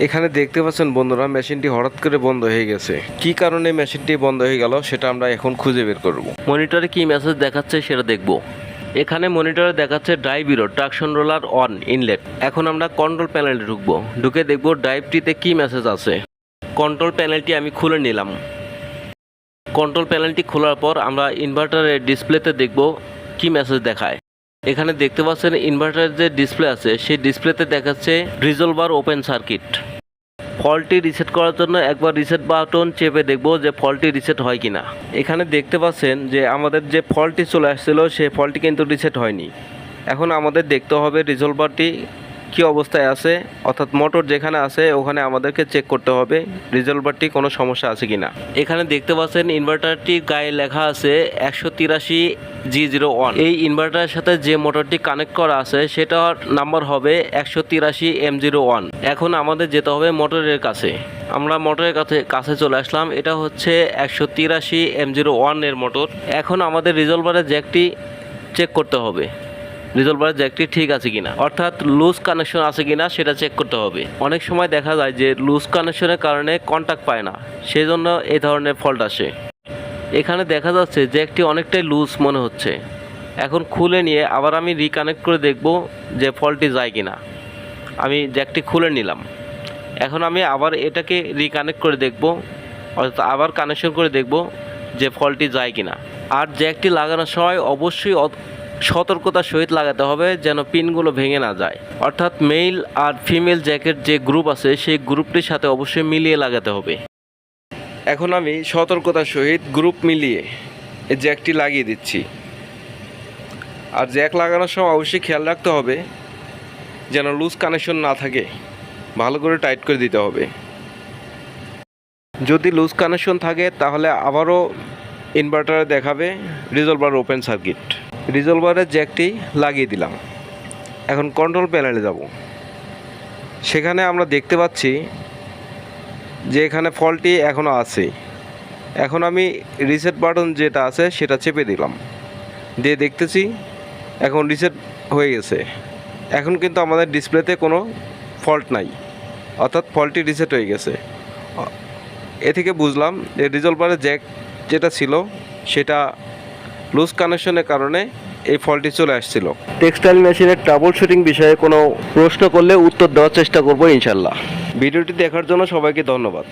এখানে দেখতে পাচ্ছেন বন্ধুরা, মেশিনটি হঠাৎ করে বন্ধ হয়ে গেছে। কি কারণে মেশিনটি বন্ধ হয়ে গেল সেটা আমরা এখন খুঁজে বের করব। মনিটরে কি মেসেজ দেখাচ্ছে সেটা দেখব। এখানে মনিটরে দেখাচ্ছে drive error traction roller on inlet. এখন আমরা কন্ট্রোল প্যানেলে ঢুকবো, ঢুকে দেখব ড্রাইভটিতে কি মেসেজ আছে। কন্ট্রোল প্যানেলটি আমি খুলে নিলাম। কন্ট্রোল প্যানেলটি খোলার পর আমরা ইনভার্টারের ডিসপ্লেতে দেখব কি মেসেজ দেখায়। এখানে দেখতে পাচ্ছেন ইনভার্টারের যে ডিসপ্লে আছে সেই ডিসপ্লেতে দেখাচ্ছে রিজলভার ওপেন সার্কিট। ফল্টটি রিসেট করার জন্য একবার রিসেট বাটন চেপে দেখব যে ফল্টটি রিসেট হয় কিনা। এখানে দেখতে পাচ্ছেন যে আমাদের যে ফল্টটি চলে আসছিল সেই ফল্টটি কিন্তু রিসেট হয়নি। এখন আমাদের দেখতে হবে রিজলভারটি কি অবস্থায় আছে, অর্থাৎ মোটর যেখানে আছে ওখানে আমাদেরকে চেক করতে হবে রিজলভারটি কোনো সমস্যা আছে কিনা। এখানে দেখতে পাচ্ছেন ইনভার্টারটির গায়ে লেখা আছে 183G01। এই ইনভার্টারের সাথে যে মোটরটি কানেক্ট করা আছে সেটার নাম্বার হবে 183M01। এখন আমাদের যেতে হবে মোটরের কাছে। আমরা মোটরের কাছে চলে আসলাম। এটা হচ্ছে 183M01 এর মোটর। এখন আমাদের রিজলভারের জ্যাকটি চেক করতে হবে, রিজলভারের জ্যাকটি ঠিক আছে কিনা, অর্থাৎ লুজ কানেকশন আছে কিনা সেটা চেক করতে হবে। অনেক সময় দেখা যায় যে লুজ কানেকশনের কারণে কন্টাক্ট পায় না, সেই জন্য এই ধরনের ফল্ট আসে। এখানে দেখা যাচ্ছে জ্যাকটি অনেকটাই লুজ মনে হচ্ছে। এখন খুলে নিয়ে আবার আমি রিকানেক্ট করে দেখব যে ফল্টটি যায় কিনা। আমি জ্যাকটি খুলে নিলাম। এখন আমি আবার এটাকে রিকানেক্ট করে দেখব, অর্থাৎ আবার কানেকশন করে দেখব যে ফল্টটি যায় কিনা। আর জ্যাকটি লাগানোর সময় অবশ্যই সতর্কতার সহিত লাগাতে হবে যেন পিনগুলো ভেঙে না যায়, অর্থাৎ মেল আর ফিমেল জ্যাকের যে গ্রুপ আছে সেই গ্রুপটির সাথে অবশ্যই মিলিয়ে লাগাতে হবে। এখন আমি সতর্কতার সহিত গ্রুপ মিলিয়ে এই জ্যাকটি লাগিয়ে দিচ্ছি। আর জ্যাক লাগানোর সময় অবশ্যই খেয়াল রাখতে হবে যেন লুজ কানেকশন না থাকে, ভালো করে টাইট করে দিতে হবে। যদি লুজ কানেকশন থাকে তাহলে আবারও ইনভার্টারে দেখাবে রিজলভার ওপেন সার্কিট। রিজলভারের জ্যাকটি লাগিয়ে দিলাম। এখন কন্ট্রোল প্যানেলে যাব। সেখানে আমরা দেখতে পাচ্ছি যে এখানে ফল্টটি এখনও আছে। এখন আমি রিসেট বাটন যেটা আছে সেটা চেপে দিলাম, দিয়ে দেখতেছি এখন রিসেট হয়ে গেছে। এখন কিন্তু আমাদের ডিসপ্লেতে কোনো ফল্ট নাই, অর্থাৎ ফল্টটি রিসেট হয়ে গেছে। এ থেকে বুঝলাম যে রিজলভারের জ্যাক যেটা ছিল সেটা লুজ কানেকশনের কারণে এই ফল্টটি চলে আসছিল। টেক্সটাইল মেশিনের ট্রাবলশুটিং বিষয়ে কোনো প্রশ্ন করলে উত্তর দেওয়ার চেষ্টা করব ইনশাল্লাহ। ভিডিওটি দেখার জন্য সবাইকে ধন্যবাদ।